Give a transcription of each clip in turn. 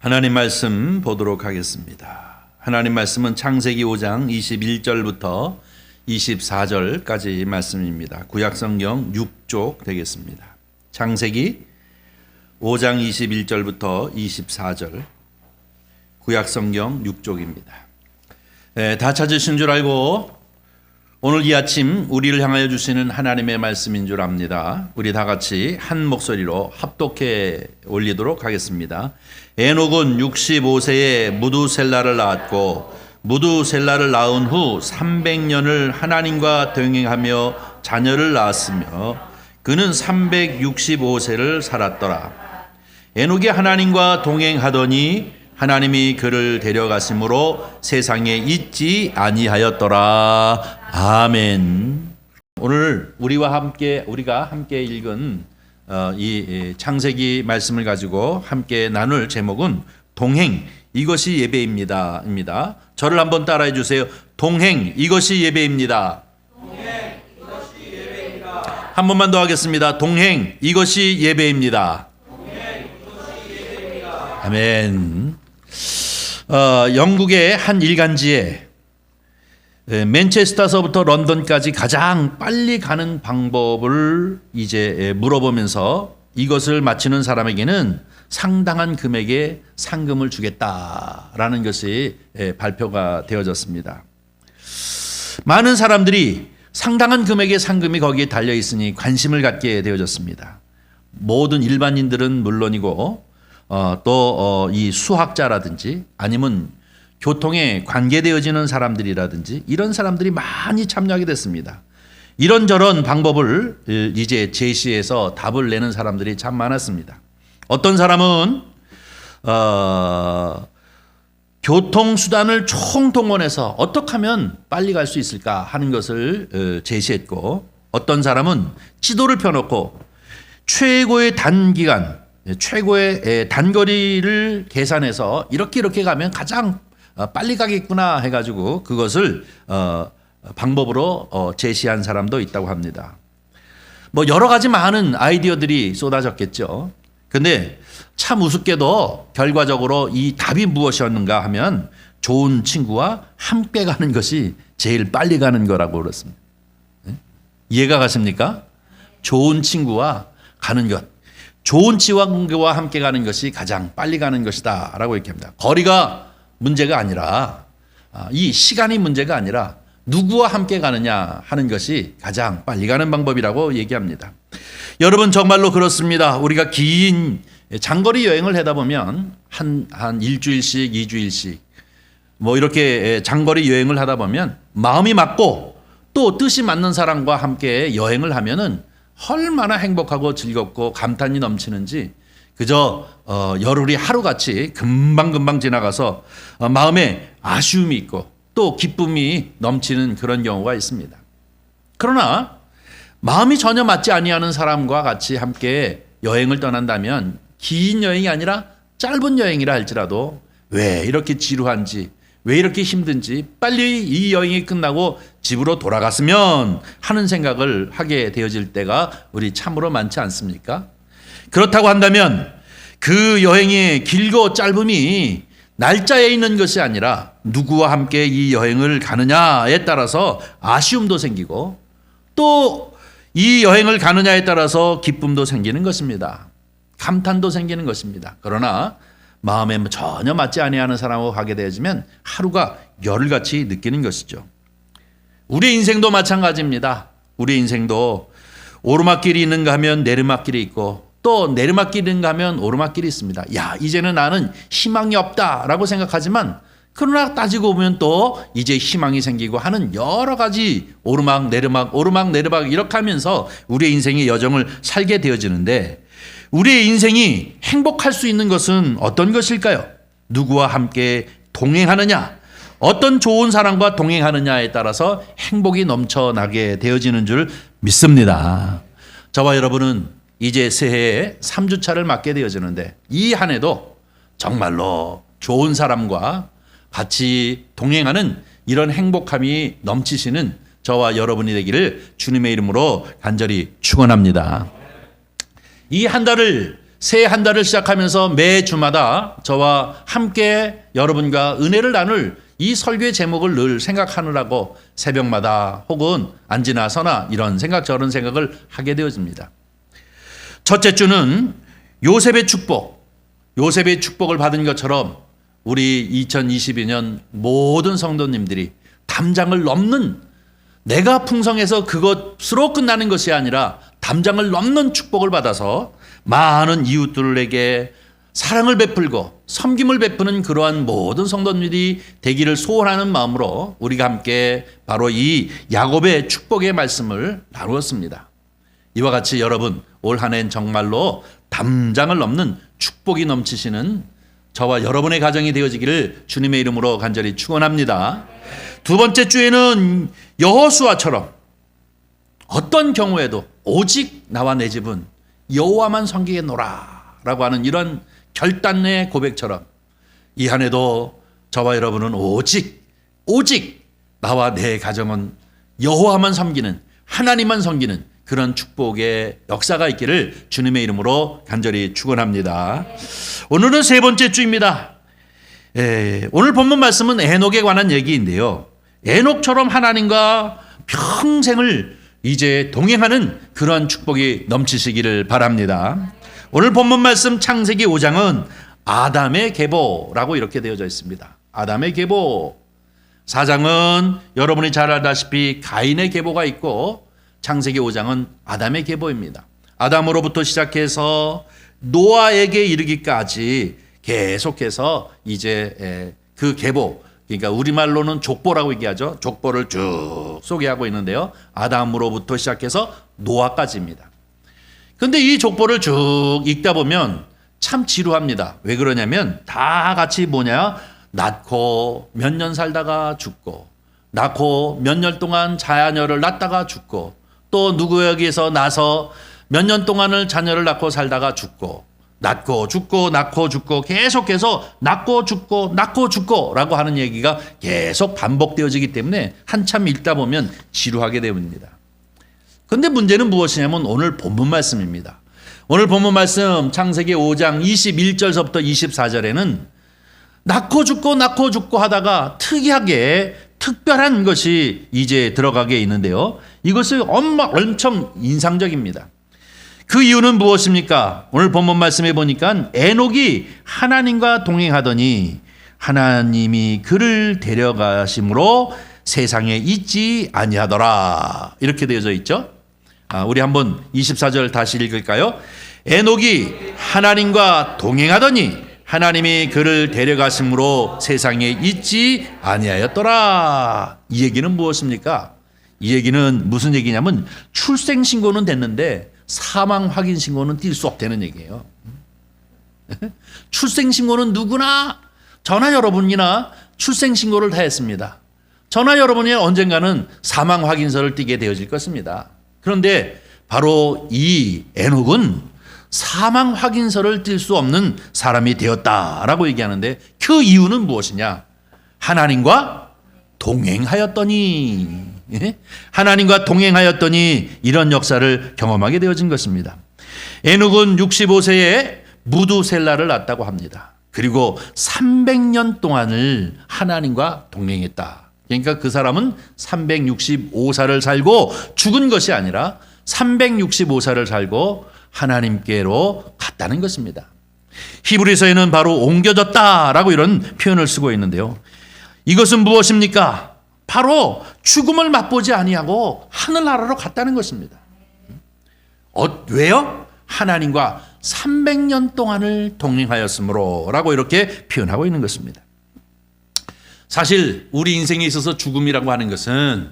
하나님 말씀 보도록 하겠습니다. 하나님 말씀은 창세기 5장 21절부터 24절까지 말씀입니다. 구약성경 6쪽 되겠습니다. 창세기 5장 21절부터 24절 구약성경 6쪽입니다. 다 찾으신 줄 알고 오늘 이 아침 우리를 향하여 주시는 하나님의 말씀인 줄 압니다. 우리 다 같이 한 목소리로 합독해 올리도록 하겠습니다. 에녹은 65세에 무두셀라를 낳았고 무두셀라를 낳은 후 300년을 하나님과 동행하며 자녀를 낳았으며 그는 365세를 살았더라. 에녹이 하나님과 동행하더니 하나님이 그를 데려가심으로 세상에 있지 아니하였더라. 아멘. 오늘 우리가 함께 읽은 이 창세기 말씀을 가지고 함께 나눌 제목은 동행 이것이 예배입니다. 저를 한번 따라해 주세요. 동행 이것이 예배입니다. 동행 이것이 예배입니다. 한 번만 더 하겠습니다. 동행 이것이 예배입니다. 동행 이것이 예배입니다. 아멘. 영국의 한 일간지에 맨체스터서부터 런던까지 가장 빨리 가는 방법을 이제 물어보면서 이것을 마치는 사람에게는 상당한 금액의 상금을 주겠다라는 것이 발표가 되어졌습니다. 많은 사람들이 상당한 금액의 상금이 거기에 달려 있으니 관심을 갖게 되어졌습니다. 모든 일반인들은 물론이고 또 이 수학자라든지 아니면 교통에 관계되어지는 사람들이라든지 이런 사람들이 많이 참여하게 됐습니다. 이런저런 방법을 이제 제시해서 답을 내는 사람들이 참 많았습니다. 어떤 사람은 교통수단을 총동원해서 어떻게 하면 빨리 갈 수 있을까 하는 것을 제시했고, 어떤 사람은 지도를 펴놓고 최고의 단기간, 최고의 단거리를 계산해서 이렇게 가면 가장 빨리 가겠구나 해가지고 그것을 방법으로 제시한 사람도 있다고 합니다. 뭐 여러 가지 많은 아이디어들이 쏟아졌겠죠. 근데 참 우습게도 결과적으로 이 답이 무엇이었는가 하면 좋은 친구와 함께 가는 것이 제일 빨리 가는 거라고 그렇습니다. 이해가 가십니까? 좋은 친구와 가는 것, 좋은 친구와 함께 가는 것이 가장 빨리 가는 것이다 라고 이렇게 합니다. 거리가 문제가 아니라, 이 시간이 문제가 아니라 누구와 함께 가느냐 하는 것이 가장 빨리 가는 방법이라고 얘기합니다. 여러분 정말로 그렇습니다. 우리가 긴 장거리 여행을 하다 보면 한 일주일씩, 이주일씩 뭐 이렇게 장거리 여행을 하다 보면 마음이 맞고 또 뜻이 맞는 사람과 함께 여행을 하면은 얼마나 행복하고 즐겁고 감탄이 넘치는지 그저 열흘이 하루같이 금방 지나가서 마음에 아쉬움이 있고 또 기쁨이 넘치는 그런 경우가 있습니다. 그러나 마음이 전혀 맞지 아니하는 사람과 같이 함께 여행을 떠난다면 긴 여행이 아니라 짧은 여행이라 할지라도 왜 이렇게 지루한지, 왜 이렇게 힘든지 빨리 이 여행이 끝나고 집으로 돌아갔으면 하는 생각을 하게 되어질 때가 우리 참으로 많지 않습니까? 그렇다고 한다면 그 여행의 길고 짧음이 날짜에 있는 것이 아니라 누구와 함께 이 여행을 가느냐에 따라서 아쉬움도 생기고 또 이 여행을 가느냐에 따라서 기쁨도 생기는 것입니다. 감탄도 생기는 것입니다. 그러나 마음에 전혀 맞지 아니하는 사람하고 가게 되어지면 하루가 열흘같이 느끼는 것이죠. 우리 인생도 마찬가지입니다. 우리 인생도 오르막길이 있는가 하면 내리막길이 있고 또 내리막길이 있는가 하면 오르막길이 있습니다. 야, 이제는 나는 희망이 없다라고 생각하지만 그러나 따지고 보면 또 이제 희망이 생기고 하는 여러 가지 오르막 내리막 이렇게 하면서 우리의 인생의 여정을 살게 되어지는데 우리의 인생이 행복할 수 있는 것은 어떤 것일까요? 누구와 함께 동행하느냐, 어떤 좋은 사람과 동행하느냐에 따라서 행복이 넘쳐나게 되어지는 줄 믿습니다. 저와 여러분은 이제 새해에 3주차를 맞게 되어지는데 이 한 해도 정말로 좋은 사람과 같이 동행하는 이런 행복함이 넘치시는 저와 여러분이 되기를 주님의 이름으로 간절히 축원합니다. 이 한 달을 새 한 달을 시작하면서 매 주마다 저와 함께 여러분과 은혜를 나눌 이 설교의 제목을 늘 생각하느라고 새벽마다 혹은 앉으나 서나 이런 생각 저런 생각을 하게 되어집니다. 첫째 주는 요셉의 축복, 요셉의 축복을 받은 것처럼 우리 2022년 모든 성도님들이 담장을 넘는, 내가 풍성해서 그것으로 끝나는 것이 아니라 담장을 넘는 축복을 받아서 많은 이웃들에게 사랑을 베풀고 섬김을 베푸는 그러한 모든 성도님들이 되기를 소원하는 마음으로 우리가 함께 바로 이 야곱의 축복의 말씀을 나누었습니다. 이와 같이 여러분 올 한 해는 정말로 담장을 넘는 축복이 넘치시는 저와 여러분의 가정이 되어지기를 주님의 이름으로 간절히 축원합니다. 두 번째 주에는 여호수아처럼 어떤 경우에도 오직 나와 내 집은 여호와만 섬기겠노라 라고 하는 이런 결단의 고백처럼 이 한 해도 저와 여러분은 오직 나와 내 가정은 여호와만 섬기는, 하나님만 섬기는 그런 축복의 역사가 있기를 주님의 이름으로 간절히 축원합니다. 오늘은 세 번째 주입니다. 오늘 본문 말씀은 에녹에 관한 얘기인데요. 에녹처럼 하나님과 평생을 이제 동행하는 그런 축복이 넘치시기를 바랍니다. 오늘 본문 말씀 창세기 5장은 아담의 계보라고 이렇게 되어져 있습니다. 아담의 계보. 4장은 여러분이 잘 알다시피 가인의 계보가 있고 창세기 5장은 아담의 계보입니다. 아담으로부터 시작해서 노아에게 이르기까지 계속해서 이제 그 계보, 그러니까 우리말로는 족보라고 얘기하죠. 족보를 쭉 소개하고 있는데요. 아담으로부터 시작해서 노아까지입니다. 근데 이 족보를 쭉 읽다 보면 참 지루합니다. 왜 그러냐면 다 같이 낳고 몇 년 살다가 죽고, 낳고 몇 년 동안 자녀를 낳다가 죽고, 또 누구에게서 나서 몇 년 동안을 자녀를 낳고 살다가 죽고, 낳고 죽고 낳고 죽고 계속해서 낳고 죽고 라고 하는 얘기가 계속 반복되어지기 때문에 한참 읽다 보면 지루하게 됩니다. 그런데 문제는 무엇이냐면 오늘 본문 말씀입니다. 오늘 본문 말씀 창세기 5장 21절서부터 24절에는 낳고 죽고 하다가 특이하게 특별한 것이 이제 들어가게 있는데요. 이것이 엄청 인상적입니다. 그 이유는 무엇입니까? 오늘 본문 말씀에 보니까 에녹이 하나님과 동행하더니 하나님이 그를 데려가심으로 세상에 있지 아니하더라. 이렇게 되어져 있죠. 우리 한번 24절 다시 읽을까요? 에녹이 하나님과 동행하더니 하나님이 그를 데려가심으로 세상에 있지 아니하였더라. 이 얘기는 무엇입니까? 이 얘기는 무슨 얘기냐면 출생신고는 됐는데 사망 확인 신고는 뛸 수 없다는 얘기예요. 출생신고는 누구나, 저나 여러분이나 출생신고를 다 했습니다. 저나 여러분이 언젠가는 사망 확인서를 띄게 되어질 것입니다. 그런데 바로 이 에녹은 사망 확인서를 띨 수 없는 사람이 되었다라고 얘기하는데 그 이유는 무엇이냐? 하나님과 동행하였더니, 하나님과 동행하였더니 이런 역사를 경험하게 되어진 것입니다. 에녹은 65세에 무두셀라를 낳았다고 합니다. 그리고 300년 동안을 하나님과 동행했다. 그러니까 그 사람은 365살을 살고 죽은 것이 아니라 365살을 살고 하나님께로 갔다는 것입니다. 히브리서에는 바로 옮겨졌다라고 이런 표현을 쓰고 있는데요. 이것은 무엇입니까? 바로 죽음을 맛보지 아니하고 하늘나라로 갔다는 것입니다. 왜요? 하나님과 300년 동안을 동행하였으므로 라고 이렇게 표현하고 있는 것입니다. 사실 우리 인생에 있어서 죽음이라고 하는 것은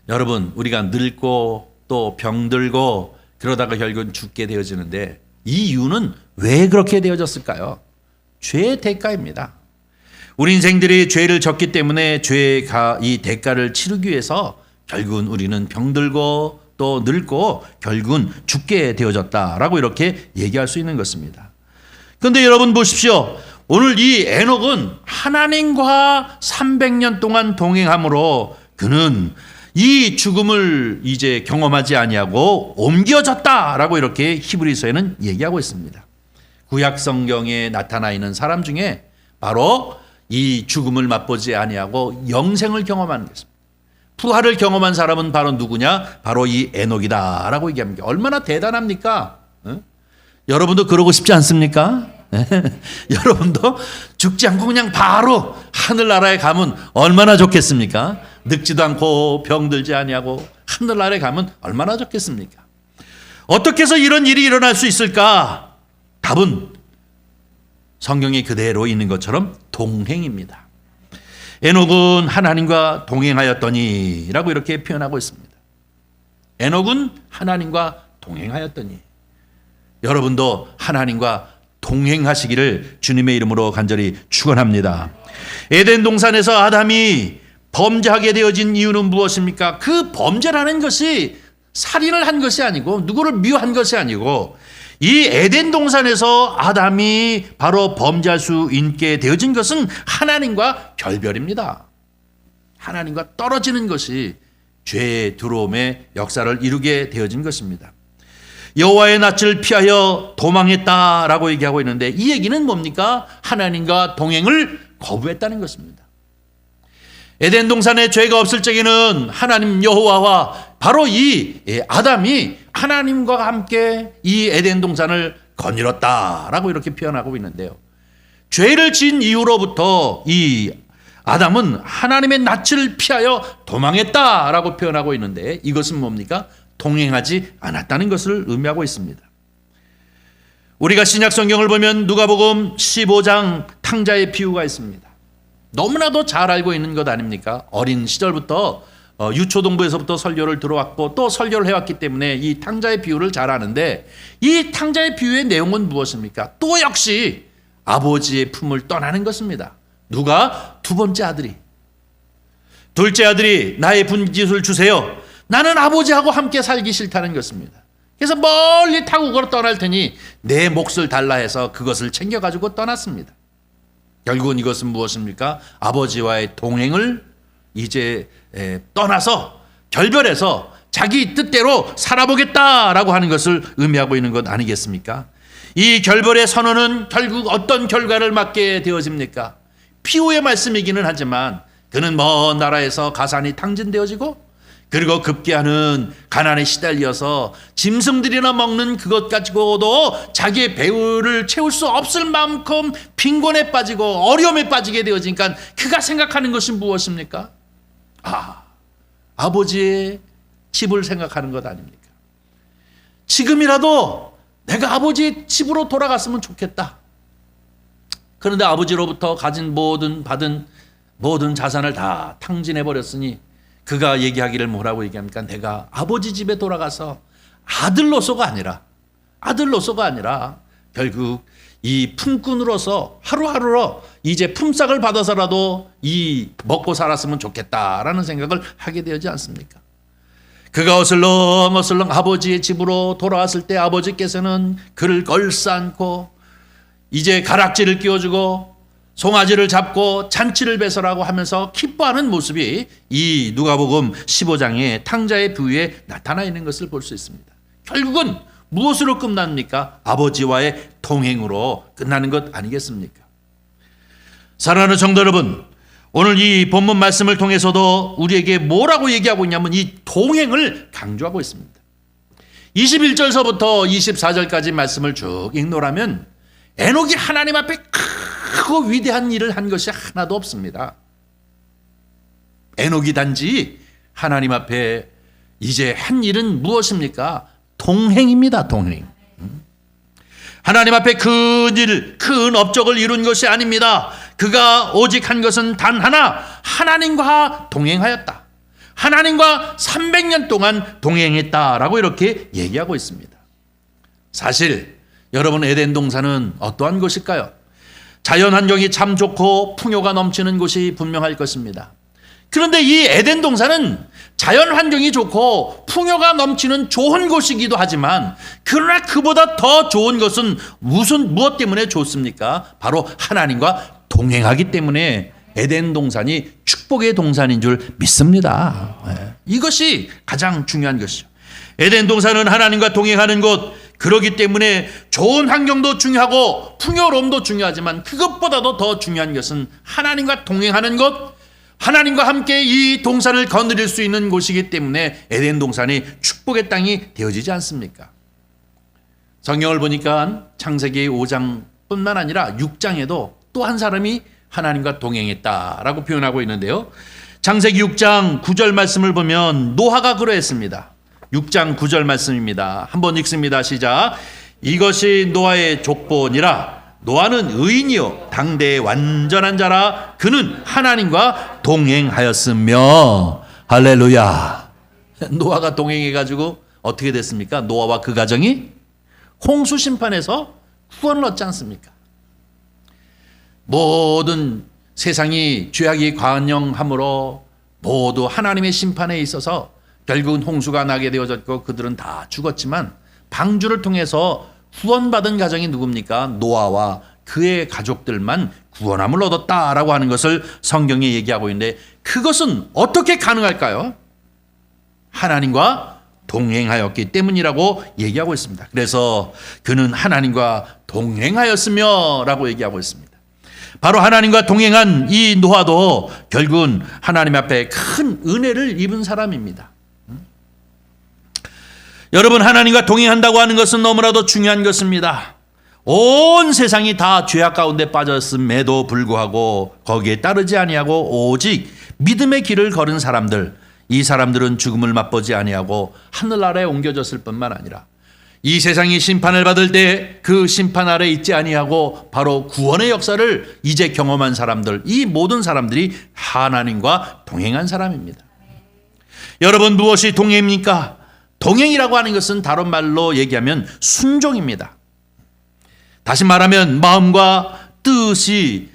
여러분 우리가 늙고 또 병들고 그러다가 결국은 죽게 되어지는데 이 이유는 왜 그렇게 되어졌을까요? 죄의 대가입니다. 우리 인생들이 죄를 졌기 때문에 죄의 이 대가를 치르기 위해서 결국은 우리는 병들고 또 늙고 결국은 죽게 되어졌다라고 이렇게 얘기할 수 있는 것입니다. 그런데 여러분 보십시오. 오늘 이 에녹은 하나님과 300년 동안 동행함으로 그는 이 죽음을 이제 경험하지 아니하고 옮겨졌다라고 이렇게 히브리서에는 얘기하고 있습니다. 구약 성경에 나타나 있는 사람 중에 바로 이 죽음을 맛보지 아니하고 영생을 경험하는 것입니다. 부활을 경험한 사람은 바로 누구냐? 바로 이 에녹이다라고 얘기합니다. 얼마나 대단합니까? 여러분도 그러고 싶지 않습니까? 여러분도 죽지 않고 그냥 바로 하늘나라에 가면 얼마나 좋겠습니까? 늙지도 않고 병들지 아니하고 하늘나라에 가면 얼마나 좋겠습니까? 어떻게 해서 이런 일이 일어날 수 있을까? 답은 성경에 그대로 있는 것처럼 동행입니다. 에녹은 하나님과 동행하였더니 라고 이렇게 표현하고 있습니다. 에녹은 하나님과 동행하였더니. 여러분도 하나님과 동행하시기를 주님의 이름으로 간절히 축원합니다. 에덴 동산에서 아담이 범죄하게 되어진 이유는 무엇입니까? 그 범죄라는 것이 살인을 한 것이 아니고 누구를 미워한 것이 아니고 이 에덴 동산에서 아담이 바로 범죄할 수 있게 되어진 것은 하나님과 결별입니다. 하나님과 떨어지는 것이 죄의 들어옴의 역사를 이루게 되어진 것입니다. 여호와의 낯을 피하여 도망했다라고 얘기하고 있는데 이 얘기는 뭡니까? 하나님과 동행을 거부했다는 것입니다. 에덴 동산에 죄가 없을 적에는 하나님 여호와와 바로 이 아담이 하나님과 함께 이 에덴 동산을 거닐었다라고 이렇게 표현하고 있는데요. 죄를 지은 이후로부터 이 아담은 하나님의 낯을 피하여 도망했다라고 표현하고 있는데 이것은 뭡니까? 동행하지 않았다는 것을 의미하고 있습니다. 우리가 신약 성경을 보면 누가복음 15장 탕자의 비유가 있습니다. 너무나도 잘 알고 있는 것 아닙니까? 어린 시절부터 유초동부에서부터 설교를 들어왔고 또 설교를 해왔기 때문에 이 탕자의 비유를 잘 아는데 이 탕자의 비유의 내용은 무엇입니까? 또 역시 아버지의 품을 떠나는 것입니다. 누가? 두 번째 아들이. 둘째 아들이 나의 분깃을 주세요. 나는 아버지하고 함께 살기 싫다는 것입니다. 그래서 멀리 타고 걸어 떠날 테니 내 몫을 달라 해서 그것을 챙겨가지고 떠났습니다. 결국은 이것은 무엇입니까? 아버지와의 동행을 이제 떠나서 결별해서 자기 뜻대로 살아보겠다라고 하는 것을 의미하고 있는 것 아니겠습니까? 이 결별의 선언은 결국 어떤 결과를 맞게 되어집니까? 피후의 말씀이기는 하지만 그는 먼 나라에서 가산이 탕진되어지고 그리고 급기야는 가난에 시달려서 짐승들이나 먹는 그것 가지고도 자기의 배우를 채울 수 없을 만큼 빈곤에 빠지고 어려움에 빠지게 되어지니까 그가 생각하는 것이 무엇입니까? 아버지의 집을 생각하는 것 아닙니까? 지금이라도 내가 아버지의 집으로 돌아갔으면 좋겠다. 그런데 아버지로부터 받은 모든 자산을 다 탕진해버렸으니 그가 얘기하기를 뭐라고 얘기합니까? 내가 아버지 집에 돌아가서 아들로서가 아니라 결국 이 품꾼으로서 하루하루로 이제 품삯을 받아서라도 이 먹고 살았으면 좋겠다라는 생각을 하게 되지 않습니까? 그가 어슬렁어슬렁 아버지의 집으로 돌아왔을 때 아버지께서는 그를 걸싸안고 이제 가락지를 끼워주고 송아지를 잡고 잔치를 배설하고 하면서 기뻐하는 모습이 이 누가복음 15장의 탕자의 비유에 나타나 있는 것을 볼 수 있습니다. 결국은 무엇으로 끝납니까? 아버지와의 동행으로 끝나는 것 아니겠습니까? 사랑하는 성도 여러분, 오늘 이 본문 말씀을 통해서도 우리에게 뭐라고 얘기하고 있냐면 이 동행을 강조하고 있습니다. 21절서부터 24절까지 말씀을 쭉 읽노라면 에녹이 하나님 앞에 크고 위대한 일을 한 것이 하나도 없습니다. 에녹이 단지 하나님 앞에 이제 한 일은 무엇입니까? 동행입니다. 동행. 하나님 앞에 큰 업적을 이룬 것이 아닙니다. 그가 오직 한 것은 단 하나, 하나님과 동행하였다. 하나님과 300년 동안 동행했다라고 이렇게 얘기하고 있습니다. 사실 여러분 에덴 동산은 어떠한 곳일까요? 자연 환경이 참 좋고 풍요가 넘치는 곳이 분명할 것입니다. 그런데 이 에덴 동산은 자연 환경이 좋고 풍요가 넘치는 좋은 곳이기도 하지만 그러나 그보다 더 좋은 것은 무엇 때문에 좋습니까? 바로 하나님과 동행하기 때문에 에덴 동산이 축복의 동산인 줄 믿습니다. 이것이 가장 중요한 것이죠. 에덴 동산은 하나님과 동행하는 곳, 그렇기 때문에 좋은 환경도 중요하고 풍요로움도 중요하지만 그것보다도 더 중요한 것은 하나님과 동행하는 것, 하나님과 함께 이 동산을 거느릴 수 있는 곳이기 때문에 에덴 동산이 축복의 땅이 되어지지 않습니까? 성경을 보니까 창세기 5장뿐만 아니라 6장에도 또 한 사람이 하나님과 동행했다라고 표현하고 있는데요. 창세기 6장 9절 말씀을 보면 노아가 그러했습니다. 6장 9절 말씀입니다. 한번 읽습니다. 시작. 이것이 노아의 족보니라. 노아는 의인이요 당대의 완전한 자라. 그는 하나님과 동행하였으며. 할렐루야. 노아가 동행해가지고 어떻게 됐습니까? 노아와 그 가정이 홍수 심판에서 구원을 얻지 않습니까? 모든 세상이 죄악이 관영함으로 모두 하나님의 심판에 있어서 결국은 홍수가 나게 되어졌고 그들은 다 죽었지만 방주를 통해서 구원받은 가정이 누굽니까? 노아와 그의 가족들만 구원함을 얻었다라고 하는 것을 성경에 얘기하고 있는데 그것은 어떻게 가능할까요? 하나님과 동행하였기 때문이라고 얘기하고 있습니다. 그래서 그는 하나님과 동행하였으며 라고 얘기하고 있습니다. 바로 하나님과 동행한 이 노아도 결국은 하나님 앞에 큰 은혜를 입은 사람입니다. 여러분, 하나님과 동행한다고 하는 것은 너무나도 중요한 것입니다. 온 세상이 다 죄악 가운데 빠졌음에도 불구하고 거기에 따르지 아니하고 오직 믿음의 길을 걸은 사람들, 이 사람들은 죽음을 맛보지 아니하고 하늘나라에 옮겨졌을 뿐만 아니라 이 세상이 심판을 받을 때 그 심판 아래 있지 아니하고 바로 구원의 역사를 이제 경험한 사람들, 이 모든 사람들이 하나님과 동행한 사람입니다. 여러분, 무엇이 동행입니까? 동행이라고 하는 것은 다른 말로 얘기하면 순종입니다. 다시 말하면 마음과 뜻이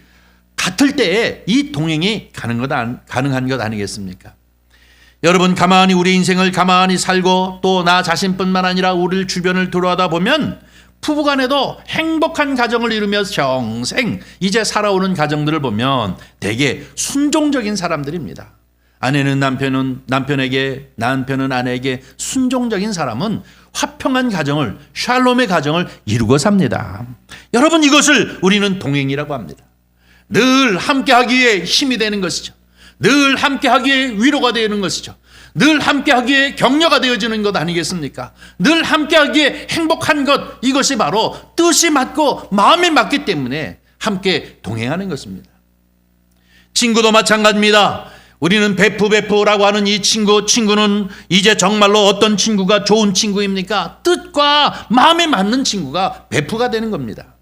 같을 때에 이 동행이 가능한 것 아니겠습니까? 여러분, 가만히 우리 인생을 가만히 살고 또 나 자신뿐만 아니라 우리 주변을 돌아다 보면 부부간에도 행복한 가정을 이루며 평생 이제 살아오는 가정들을 보면 대개 순종적인 사람들입니다. 아내는 남편에게, 남편은 아내에게 순종적인 사람은 화평한 가정을, 샬롬의 가정을 이루고 삽니다. 여러분, 이것을 우리는 동행이라고 합니다. 늘 함께하기에 힘이 되는 것이죠. 늘 함께하기에 위로가 되는 것이죠. 늘 함께하기에 격려가 되어지는 것 아니겠습니까? 늘 함께하기에 행복한 것, 이것이 바로 뜻이 맞고 마음이 맞기 때문에 함께 동행하는 것입니다. 친구도 마찬가지입니다. 우리는 베프라고 하는 이 친구는 이제 정말로 어떤 친구가 좋은 친구입니까? 뜻과 마음이 맞는 친구가 베프가 되는 겁니다.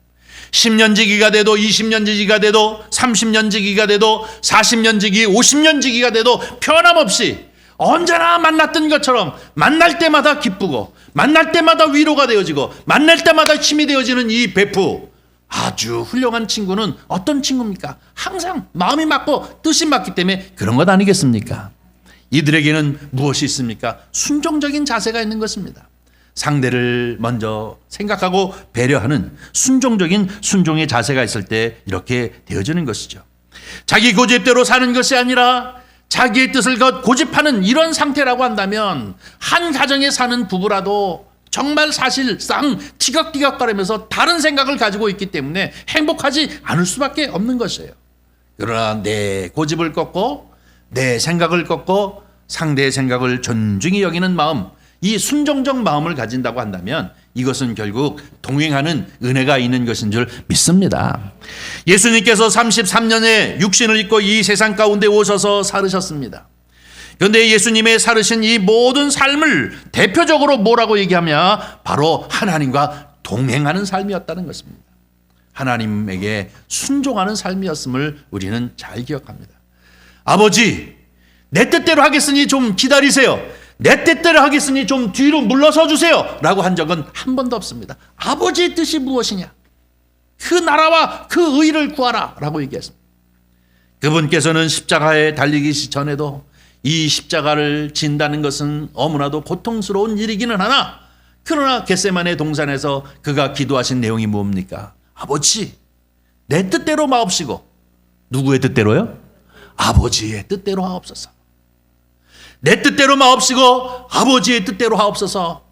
10년 지기가 돼도 20년 지기가 돼도 30년 지기가 돼도 40년 지기 50년 지기가 돼도 변함없이 언제나 만났던 것처럼 만날 때마다 기쁘고 만날 때마다 위로가 되어지고 만날 때마다 힘이 되어지는 이 베프, 아주 훌륭한 친구는 어떤 친구입니까? 항상 마음이 맞고 뜻이 맞기 때문에 그런 것 아니겠습니까? 이들에게는 무엇이 있습니까? 순종적인 자세가 있는 것입니다. 상대를 먼저 생각하고 배려하는 순종의 자세가 있을 때 이렇게 되어지는 것이죠. 자기 고집대로 사는 것이 아니라 자기의 뜻을 고집하는 이런 상태라고 한다면 한 가정에 사는 부부라도 정말 사실상 티격태격거리면서 다른 생각을 가지고 있기 때문에 행복하지 않을 수밖에 없는 것이에요. 그러나 내 고집을 꺾고 내 생각을 꺾고 상대의 생각을 존중히 여기는 마음, 이 순종적 마음을 가진다고 한다면 이것은 결국 동행하는 은혜가 있는 것인 줄 믿습니다. 예수님께서 33년의 육신을 입고 이 세상 가운데 오셔서 살으셨습니다. 그런데 예수님의 살으신 이 모든 삶을 대표적으로 뭐라고 얘기하며 바로 하나님과 동행하는 삶이었다는 것입니다. 하나님에게 순종하는 삶이었음을 우리는 잘 기억합니다. 아버지, 내 뜻대로 하겠으니 좀 기다리세요. 내 뜻대로 하겠으니 좀 뒤로 물러서 주세요 라고 한 적은 한 번도 없습니다. 아버지의 뜻이 무엇이냐? 그 나라와 그 의를 구하라 라고 얘기했습니다. 그분께서는 십자가에 달리기 전에도 이 십자가를 진다는 것은 너무나도 고통스러운 일이기는 하나, 그러나 겟세마네 동산에서 그가 기도하신 내용이 뭡니까? 아버지, 내 뜻대로 마옵시고. 누구의 뜻대로요? 아버지의 뜻대로 하옵소서. 내 뜻대로 마옵시고 아버지의 뜻대로 하옵소서.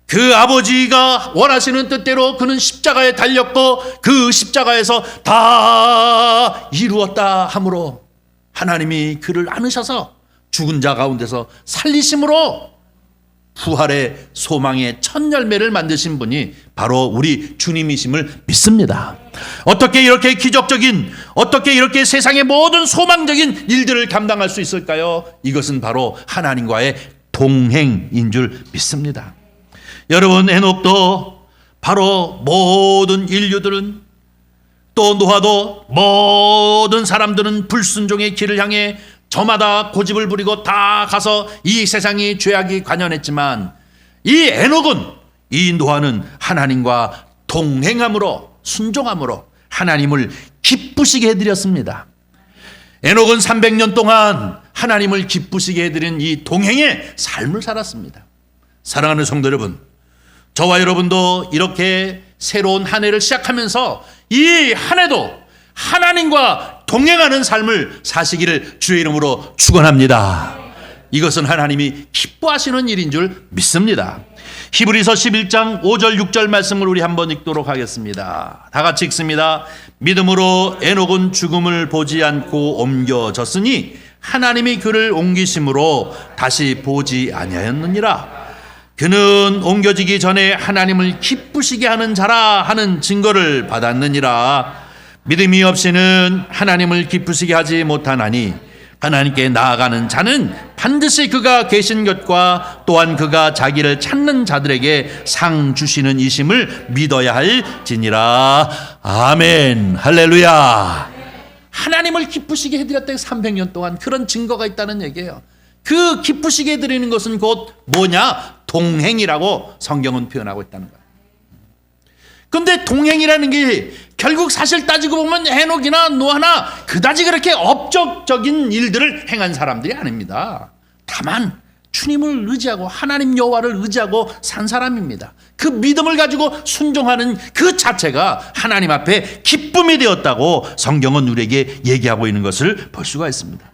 그 아버지가 원하시는 뜻대로 그는 십자가에 달렸고 그 십자가에서 다 이루었다 함으로 하나님이 그를 안으셔서 죽은 자 가운데서 살리심으로 부활의 소망의 첫 열매를 만드신 분이 바로 우리 주님이심을 믿습니다. 어떻게 이렇게 기적적인, 어떻게 이렇게 세상의 모든 소망적인 일들을 감당할 수 있을까요? 이것은 바로 하나님과의 동행인 줄 믿습니다. 여러분, 에녹도 바로 모든 인류들은 또 노아도 모든 사람들은 불순종의 길을 향해 저마다 고집을 부리고 다 가서 이 세상이 죄악이 관연했지만 이 에녹은, 이 노아는 하나님과 동행함으로, 순종함으로 하나님을 기쁘시게 해드렸습니다. 에녹은 300년 동안 하나님을 기쁘시게 해드린 이 동행의 삶을 살았습니다. 사랑하는 성도 여러분, 저와 여러분도 이렇게 새로운 한 해를 시작하면서 이 한 해도 하나님과 동행하는 삶을 사시기를 주의 이름으로 축원합니다. 이것은 하나님이 기뻐하시는 일인 줄 믿습니다. 히브리서 11장 5절 6절 말씀을 우리 한번 읽도록 하겠습니다. 다 같이 읽습니다. 믿음으로 에녹은 죽음을 보지 않고 옮겨졌으니 하나님이 그를 옮기심으로 다시 보지 아니하였느니라. 그는 옮겨지기 전에 하나님을 기쁘시게 하는 자라 하는 증거를 받았느니라. 믿음이 없이는 하나님을 기쁘시게 하지 못하나니 하나님께 나아가는 자는 반드시 그가 계신 것과 또한 그가 자기를 찾는 자들에게 상 주시는 이심을 믿어야 할지니라. 아멘. 할렐루야. 하나님을 기쁘시게 해드렸다. 300년 동안 그런 증거가 있다는 얘기예요. 그 기쁘시게 해드리는 것은 곧 뭐냐? 동행이라고 성경은 표현하고 있다는 거예요. 그런데 동행이라는 게 결국 사실 따지고 보면 에녹이나 노아나 그다지 그렇게 업적적인 일들을 행한 사람들이 아닙니다. 다만 주님을 의지하고 하나님 여호와를 의지하고 산 사람입니다. 그 믿음을 가지고 순종하는 그 자체가 하나님 앞에 기쁨이 되었다고 성경은 우리에게 얘기하고 있는 것을 볼 수가 있습니다.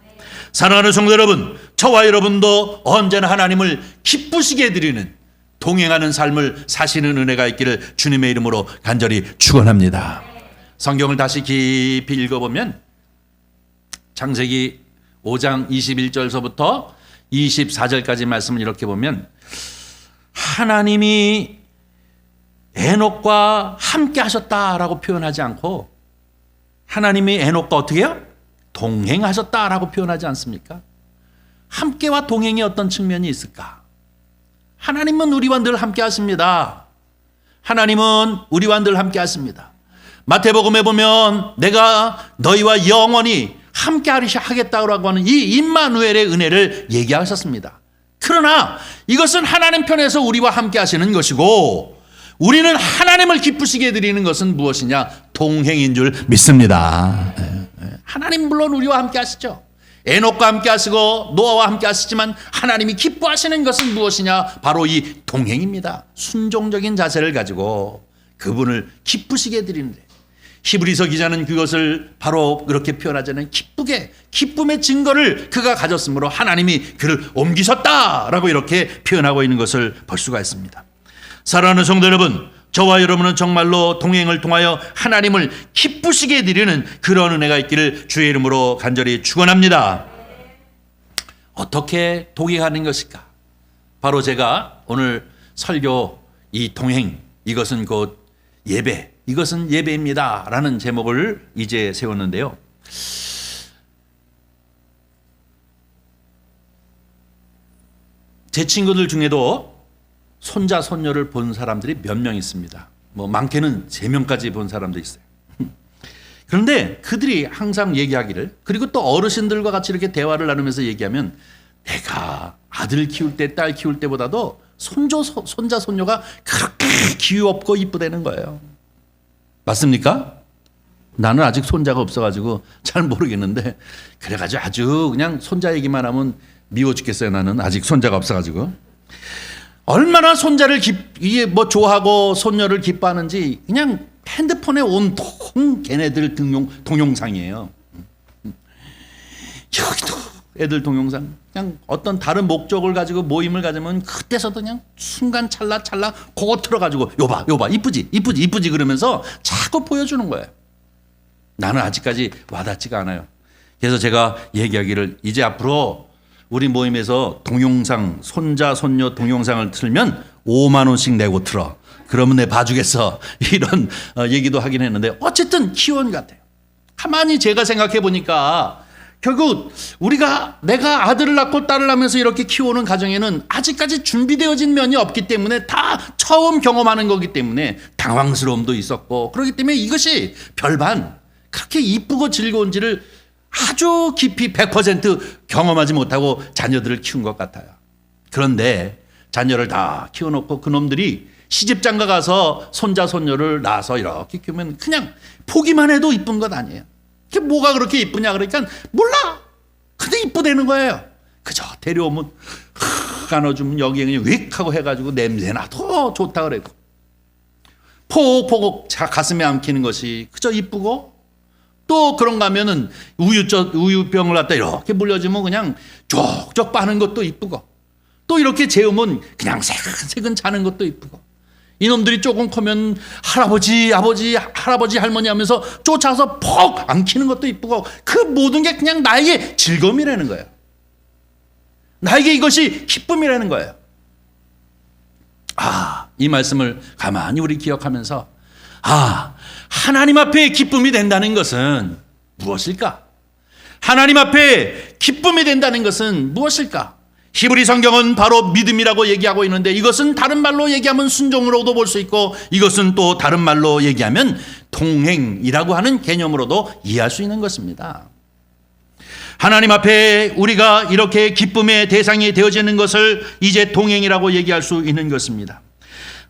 사랑하는 성도 여러분, 저와 여러분도 언제나 하나님을 기쁘시게 해드리는 동행하는 삶을 사시는 은혜가 있기를 주님의 이름으로 간절히 축원합니다. 성경을 다시 깊이 읽어보면 창세기 5장 21절서부터 24절까지 말씀을 이렇게 보면 하나님이 에녹과 함께 하셨다라고 표현하지 않고 하나님이 에녹과 어떻게 해요? 동행하셨다라고 표현하지 않습니까? 함께와 동행의 어떤 측면이 있을까? 하나님은 우리와 늘 함께 하십니다. 하나님은 우리와 늘 함께 하십니다. 마태복음에 보면 내가 너희와 영원히 함께 하겠다고 하는 이 임마누엘의 은혜를 얘기하셨습니다. 그러나 이것은 하나님 편에서 우리와 함께 하시는 것이고 우리는 하나님을 기쁘시게 해드리는 것은 무엇이냐? 동행인 줄 믿습니다. 하나님 물론 우리와 함께 하시죠. 에녹과 함께 하시고 노아와 함께 하시지만 하나님이 기뻐하시는 것은 무엇이냐? 바로 이 동행입니다. 순종적인 자세를 가지고 그분을 기쁘시게 해드리는데 히브리서 기자는 그것을 바로 그렇게 표현하자면 기쁨의 증거를 그가 가졌으므로 하나님이 그를 옮기셨다라고 이렇게 표현하고 있는 것을 볼 수가 있습니다. 사랑하는 성도 여러분, 저와 여러분은 정말로 동행을 통하여 하나님을 기쁘시게 해드리는 그런 은혜가 있기를 주의 이름으로 간절히 축원합니다. 어떻게 동행하는 것일까? 바로 제가 오늘 설교 이 동행, 이것은 곧 예배, 이것은 예배입니다 라는 제목을 이제 세웠는데요. 제 친구들 중에도 손자, 손녀를 본 사람들이 몇 명 있습니다. 뭐 많게는 3명까지 본 사람도 있어요. 그런데 그들이 항상 얘기하기를, 그리고 또 어르신들과 같이 이렇게 대화를 나누면서 얘기하면 내가 아들 키울 때, 딸 키울 때보다도 손자, 손녀가 그렇게 귀엽고 이쁘다는 거예요. 맞습니까? 나는 아직 손자가 없어가지고 잘 모르겠는데 그래가지고 아주 그냥 손자 얘기만 하면 미워 죽겠어요. 나는 아직 손자가 없어가지고. 얼마나 손자를 좋아하고 손녀를 기뻐하는지 그냥 핸드폰에 온통 걔네들 동영상이에요. 여기도 애들 동영상 그냥 어떤 다른 목적을 가지고 모임을 가지면 그때서도 그냥 순간 찰나찰나 그거 틀어가지고 요봐 이쁘지 그러면서 자꾸 보여주는 거예요. 나는 아직까지 와닿지가 않아요. 그래서 제가 얘기하기를 이제 앞으로 우리 모임에서 동영상 손자 손녀 동영상을 틀면 5만 원씩 내고 틀어. 그러면 내 봐주겠어. 이런 얘기도 하긴 했는데 어쨌든 키워온 같아요. 가만히 제가 생각해 보니까 결국 내가 아들을 낳고 딸을 낳으면서 이렇게 키우는 가정에는 아직까지 준비되어진 면이 없기 때문에 다 처음 경험하는 거기 때문에 당황스러움도 있었고 그렇기 때문에 이것이 별반 그렇게 이쁘고 즐거운지를 아주 깊이 100% 경험하지 못하고 자녀들을 키운 것 같아요. 그런데 자녀를 다 키워놓고 그놈들이 시집장가 가서 손자 손녀를 낳아서 이렇게 키우면 그냥 보기만 해도 이쁜 것 아니에요. 그게 뭐가 그렇게 이쁘냐 그러니까 몰라. 근데 이쁘다는 거예요. 그저 데려오면 안아주면 여기에 그냥 윅 하고 해가지고 냄새나도 좋다 그래도 포곡포곡 가슴에 안기는 것이 그저 이쁘고 또 그런가 하면은 우유병을 갖다 이렇게 물려주면 그냥 쪽쪽 빠는 것도 이쁘고 또 이렇게 재우면 그냥 새근새근 자는 것도 이쁘고 이놈들이 조금 크면 할아버지 할머니 하면서 쫓아서 퍽 안기는 것도 이쁘고 그 모든 게 그냥 나에게 즐거움이라는 거예요. 나에게 이것이 기쁨이라는 거예요. 이 말씀을 가만히 우리 기억하면서 하나님 앞에 기쁨이 된다는 것은 무엇일까? 하나님 앞에 기쁨이 된다는 것은 무엇일까? 히브리 성경은 바로 믿음이라고 얘기하고 있는데 이것은 다른 말로 얘기하면 순종으로도 볼 수 있고 이것은 또 다른 말로 얘기하면 동행이라고 하는 개념으로도 이해할 수 있는 것입니다. 하나님 앞에 우리가 이렇게 기쁨의 대상이 되어지는 것을 이제 동행이라고 얘기할 수 있는 것입니다.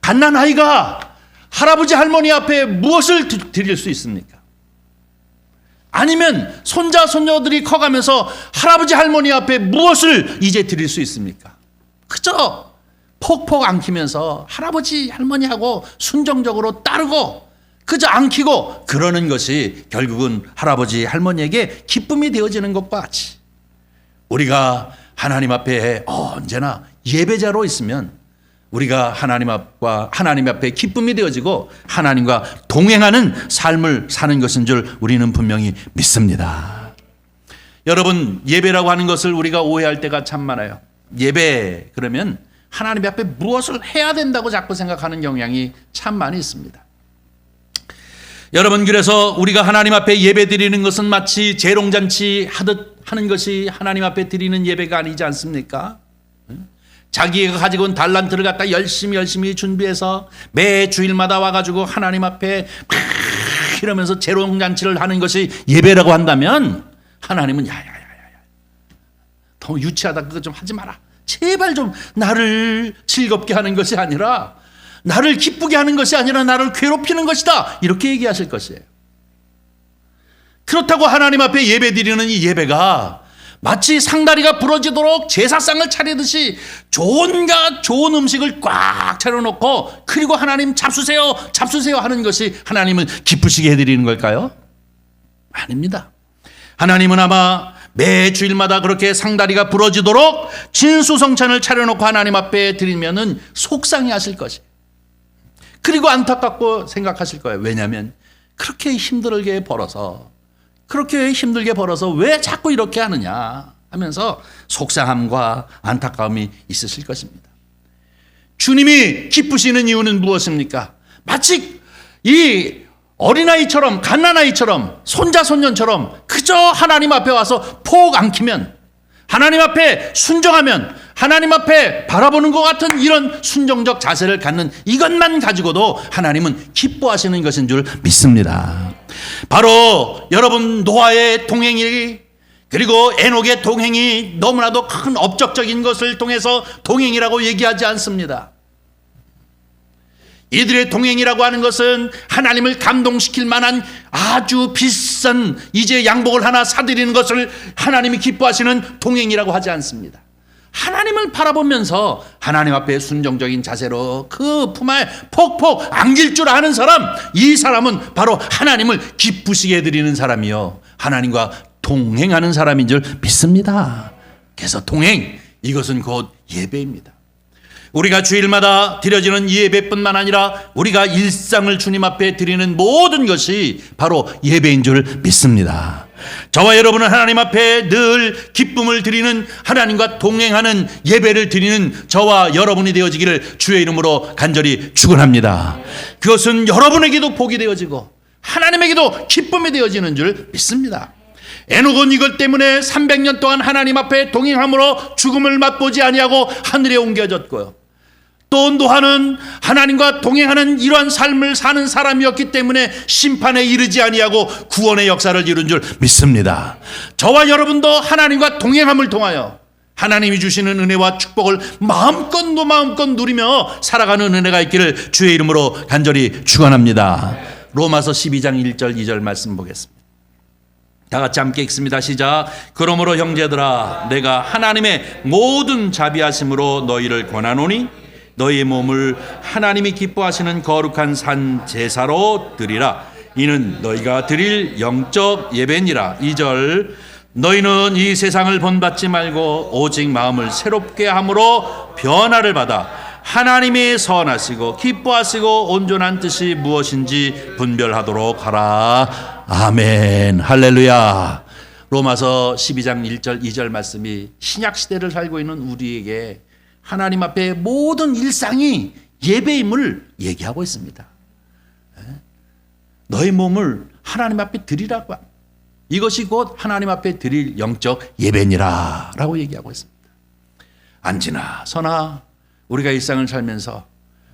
갓난아이가 할아버지 할머니 앞에 무엇을 드릴 수 있습니까? 아니면 손자 손녀들이 커가면서 할아버지 할머니 앞에 무엇을 이제 드릴 수 있습니까? 그저 폭폭 안기면서 할아버지 할머니하고 순정적으로 따르고 그저 안기고 그러는 것이 결국은 할아버지 할머니에게 기쁨이 되어지는 것과 같이 우리가 하나님 앞에 언제나 예배자로 있으면 우리가 하나님 앞에 기쁨이 되어지고 하나님과 동행하는 삶을 사는 것인 줄 우리는 분명히 믿습니다. 여러분, 예배라고 하는 것을 우리가 오해할 때가 참 많아요. 예배 그러면 하나님 앞에 무엇을 해야 된다고 자꾸 생각하는 경향이 참 많이 있습니다. 여러분, 그래서 우리가 하나님 앞에 예배 드리는 것은 마치 재롱잔치 하듯 하는 것이 하나님 앞에 드리는 예배가 아니지 않습니까? 자기가 가지고 온 달란트를 갖다 열심히 준비해서 매 주일마다 와가지고 하나님 앞에 이러면서 재롱잔치를 하는 것이 예배라고 한다면 하나님은 야야야야 너무 유치하다 그거 좀 하지 마라. 제발 좀 나를 즐겁게 하는 것이 아니라 나를 기쁘게 하는 것이 아니라 나를 괴롭히는 것이다 이렇게 얘기하실 것이에요. 그렇다고 하나님 앞에 예배 드리는 이 예배가 마치 상다리가 부러지도록 제사상을 차리듯이 좋은 음식을 꽉 차려놓고 그리고 하나님 잡수세요 하는 것이 하나님을 기쁘시게 해드리는 걸까요? 아닙니다. 하나님은 아마 매 주일마다 그렇게 상다리가 부러지도록 진수성찬을 차려놓고 하나님 앞에 드리면은 속상해 하실 것이에요. 그리고 안타깝고 생각하실 거예요. 왜냐하면 그렇게 힘들게 벌어서 왜 자꾸 이렇게 하느냐 하면서 속상함과 안타까움이 있으실 것입니다. 주님이 기쁘시는 이유는 무엇입니까? 마치 이 어린아이처럼 갓난아이처럼 손자 손녀처럼 그저 하나님 앞에 와서 폭 안기면 하나님 앞에 순종하면 하나님 앞에 바라보는 것 같은 이런 순종적 자세를 갖는 이것만 가지고도 하나님은 기뻐하시는 것인 줄 믿습니다. 바로 여러분 노아의 동행이 그리고 에녹의 동행이 너무나도 큰 업적적인 것을 통해서 동행이라고 얘기하지 않습니다. 이들의 동행이라고 하는 것은 하나님을 감동시킬 만한 아주 비싼 이제 양복을 하나 사드리는 것을 하나님이 기뻐하시는 동행이라고 하지 않습니다. 하나님을 바라보면서 하나님 앞에 순종적인 자세로 그 품에 폭폭 안길 줄 아는 사람, 이 사람은 바로 하나님을 기쁘시게 해드리는 사람이요 하나님과 동행하는 사람인 줄 믿습니다. 그래서 동행, 이것은 곧 예배입니다. 우리가 주일마다 드려지는 예배뿐만 아니라 우리가 일상을 주님 앞에 드리는 모든 것이 바로 예배인 줄 믿습니다. 저와 여러분은 하나님 앞에 늘 기쁨을 드리는, 하나님과 동행하는 예배를 드리는 저와 여러분이 되어지기를 주의 이름으로 간절히 축원합니다. 그것은 여러분에게도 복이 되어지고 하나님에게도 기쁨이 되어지는 줄 믿습니다. 에녹은 이것 때문에 300년 동안 하나님 앞에 동행함으로 죽음을 맛보지 아니하고 하늘에 옮겨졌고요. 또 노아는 하나님과 동행하는 이러한 삶을 사는 사람이었기 때문에 심판에 이르지 아니하고 구원의 역사를 이룬 줄 믿습니다. 저와 여러분도 하나님과 동행함을 통하여 하나님이 주시는 은혜와 축복을 마음껏 누리며 살아가는 은혜가 있기를 주의 이름으로 간절히 축원합니다. 로마서 12장 1절 2절 말씀 보겠습니다. 다 같이 함께 읽습니다. 시작. 그러므로 형제들아, 내가 하나님의 모든 자비하심으로 너희를 권하노니 너희의 몸을 하나님이 기뻐하시는 거룩한 산 제사로 드리라. 이는 너희가 드릴 영적 예배니라. 2절. 너희는 이 세상을 본받지 말고 오직 마음을 새롭게 함으로 변화를 받아 하나님이 선하시고 기뻐하시고 온전한 뜻이 무엇인지 분별하도록 하라. 아멘. 할렐루야. 로마서 12장 1절 2절 말씀이 신약시대를 살고 있는 우리에게 하나님 앞에 모든 일상이 예배임을 얘기하고 있습니다. 너의 몸을 하나님 앞에 드리라고, 이것이 곧 하나님 앞에 드릴 영적 예배니라 라고 얘기하고 있습니다. 안지나 서나 우리가 일상을 살면서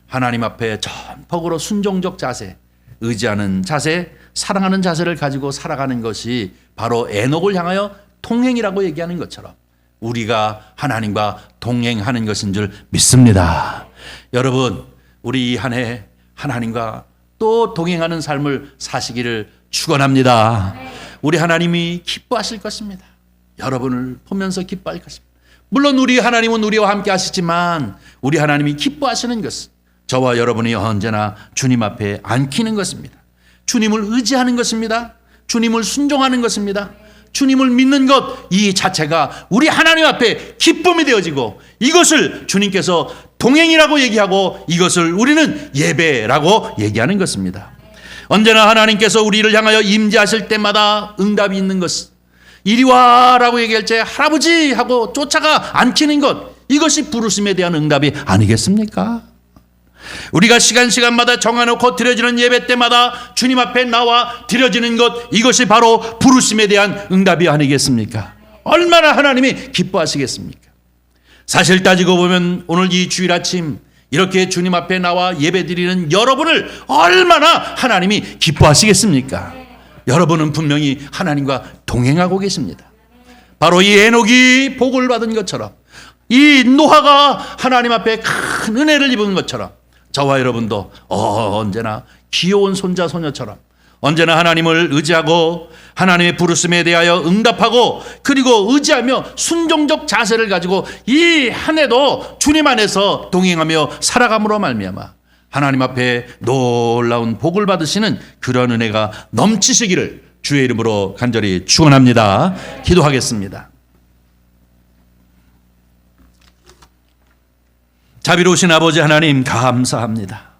하나님 앞에 전폭으로 순종적 자세, 의지하는 자세, 사랑하는 자세를 가지고 살아가는 것이 바로 에녹을 향하여 통행이라고 얘기하는 것처럼 우리가 하나님과 동행하는 것인 줄 믿습니다. 여러분, 우리 이 한 해 하나님과 또 동행하는 삶을 사시기를 축원합니다. 우리 하나님이 기뻐하실 것입니다. 여러분을 보면서 기뻐할 것입니다. 물론 우리 하나님은 우리와 함께 하시지만 우리 하나님이 기뻐하시는 것은 저와 여러분이 언제나 주님 앞에 앉히는 것입니다. 주님을 의지하는 것입니다. 주님을 순종하는 것입니다. 주님을 믿는 것, 이 자체가 우리 하나님 앞에 기쁨이 되어지고 이것을 주님께서 동행이라고 얘기하고 이것을 우리는 예배라고 얘기하는 것입니다. 언제나 하나님께서 우리를 향하여 임재하실 때마다 응답이 있는 것, 이리 와라고 얘기할 때 할아버지 하고 쫓아가 앉히는 것, 이것이 부르심에 대한 응답이 아니겠습니까? 우리가 시간마다 정해놓고 드려지는 예배 때마다 주님 앞에 나와 드려지는 것, 이것이 바로 부르심에 대한 응답이 아니겠습니까? 얼마나 하나님이 기뻐하시겠습니까? 사실 따지고 보면 오늘 이 주일 아침 이렇게 주님 앞에 나와 예배 드리는 여러분을 얼마나 하나님이 기뻐하시겠습니까? 여러분은 분명히 하나님과 동행하고 계십니다. 바로 이 에녹이 복을 받은 것처럼, 이 노아가 하나님 앞에 큰 은혜를 입은 것처럼 저와 여러분도 언제나 귀여운 손자 소녀처럼 언제나 하나님을 의지하고 하나님의 부르심에 대하여 응답하고 그리고 의지하며 순종적 자세를 가지고 이 한 해도 주님 안에서 동행하며 살아감으로 말미암아 하나님 앞에 놀라운 복을 받으시는 그런 은혜가 넘치시기를 주의 이름으로 간절히 축원합니다. 기도하겠습니다. 자비로우신 아버지 하나님, 감사합니다.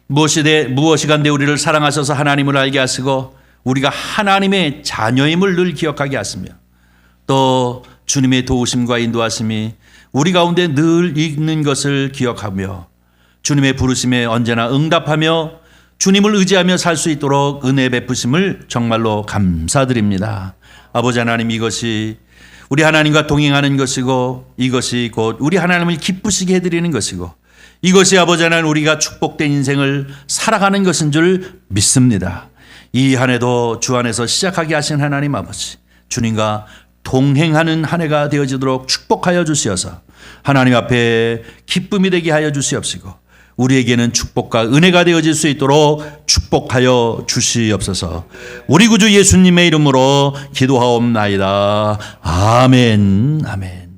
무엇이간데 우리를 사랑하셔서 하나님을 알게 하시고 우리가 하나님의 자녀임을 늘 기억하게 하시며 또 주님의 도우심과 인도하심이 우리 가운데 늘 있는 것을 기억하며 주님의 부르심에 언제나 응답하며 주님을 의지하며 살 수 있도록 은혜 베푸심을 정말로 감사드립니다. 아버지 하나님, 이것이 우리 하나님과 동행하는 것이고 이것이 곧 우리 하나님을 기쁘시게 해드리는 것이고 이것이 아버지 하나님 우리가 축복된 인생을 살아가는 것인 줄 믿습니다. 이 한 해도 주 안에서 시작하게 하신 하나님 아버지, 주님과 동행하는 한 해가 되어지도록 축복하여 주시어서 하나님 앞에 기쁨이 되게 하여 주시옵시고 우리에게는 축복과 은혜가 되어질 수 있도록 축복하여 주시옵소서. 우리 구주 예수님의 이름으로 기도하옵나이다. 아멘. 아멘.